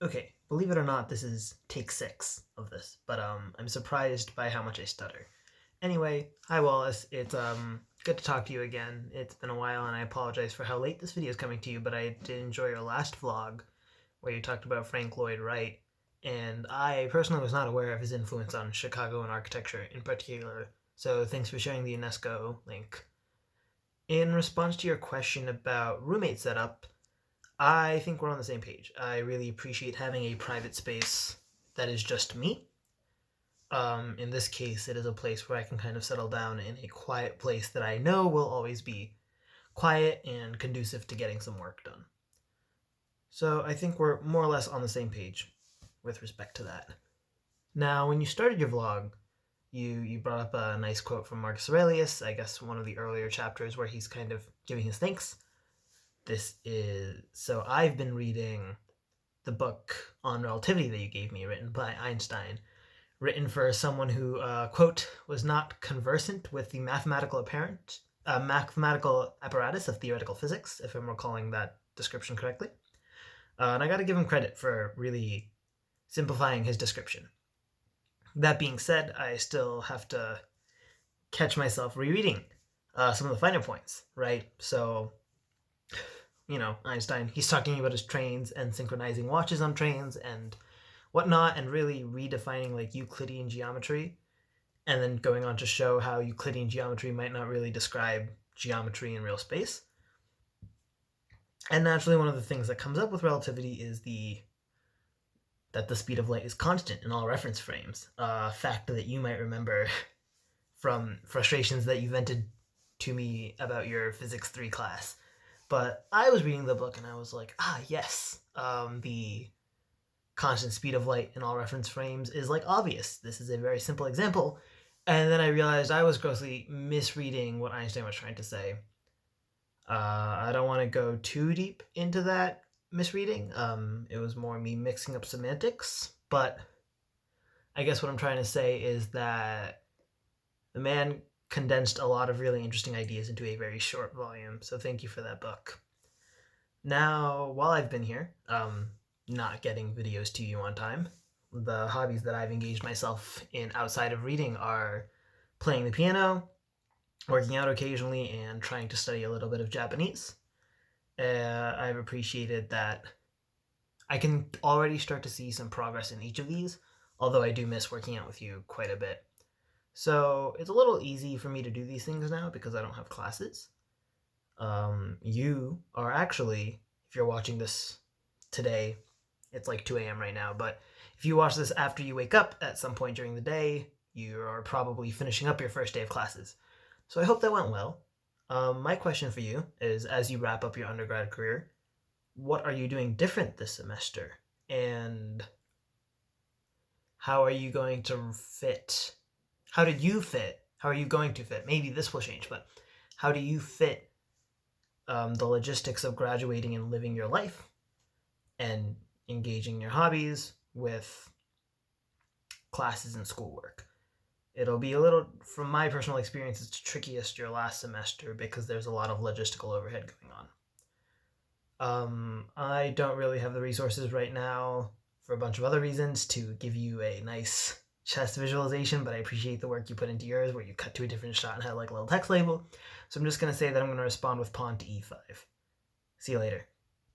Okay, believe it or not, this is take 6 of this, but I'm surprised by how much I stutter. Anyway, hi Wallace, it's good to talk to you again. It's been a while and I apologize for how late this video is coming to you, but I did enjoy your last vlog where you talked about Frank Lloyd Wright, and I personally was not aware of his influence on Chicago and architecture in particular, so thanks for sharing the UNESCO link. In response to your question about roommate setup, I think we're on the same page. I really appreciate having a private space that is just me. In this case, it is a place where I can kind of settle down in a quiet place that I know will always be quiet and conducive to getting some work done. So I think we're more or less on the same page with respect to that. Now, when you started your vlog, you brought up a nice quote from Marcus Aurelius, I guess one of the earlier chapters where he's kind of giving his thanks. So I've been reading the book on relativity that you gave me, written by Einstein, written for someone who, quote, was not conversant with the mathematical apparatus of theoretical physics, if I'm recalling that description correctly. And I got to give him credit for really simplifying his description. That being said, I still have to catch myself rereading some of the finer points, right? So, Einstein, he's talking about his trains and synchronizing watches on trains and whatnot, and really redefining like Euclidean geometry, and then going on to show how Euclidean geometry might not really describe geometry in real space. And naturally, one of the things that comes up with relativity is that the speed of light is constant in all reference frames, a fact that you might remember from frustrations that you vented to me about your Physics 3 class. But I was reading the book and I was like, yes, the constant speed of light in all reference frames is like obvious. This is a very simple example. And then I realized I was grossly misreading what Einstein was trying to say. I don't want to go too deep into that misreading. It was more me mixing up semantics, but I guess what I'm trying to say is that the man condensed a lot of really interesting ideas into a very short volume, so thank you for that book. Now, while I've been here, not getting videos to you on time, the hobbies that I've engaged myself in outside of reading are playing the piano, working out occasionally, and trying to study a little bit of Japanese. I've appreciated that I can already start to see some progress in each of these, although I do miss working out with you quite a bit. So it's a little easy for me to do these things now because I don't have classes. You are actually, if you're watching this today, it's like 2 a.m. right now, but if you watch this after you wake up at some point during the day, you are probably finishing up your first day of classes. So I hope that went well. My question for you is, as you wrap up your undergrad career, what are you doing different this semester? And how are you going to fit? How did you fit? How are you going to fit? Maybe this will change, but how do you fit the logistics of graduating and living your life and engaging in your hobbies with classes and schoolwork? It'll be a little, from my personal experience, it's trickiest your last semester because there's a lot of logistical overhead going on. I don't really have the resources right now for a bunch of other reasons to give you a nice chest visualization, but I appreciate the work you put into yours where you cut to a different shot and had like a little text label. So I'm just going to say that I'm going to respond with pawn to e5. See you later.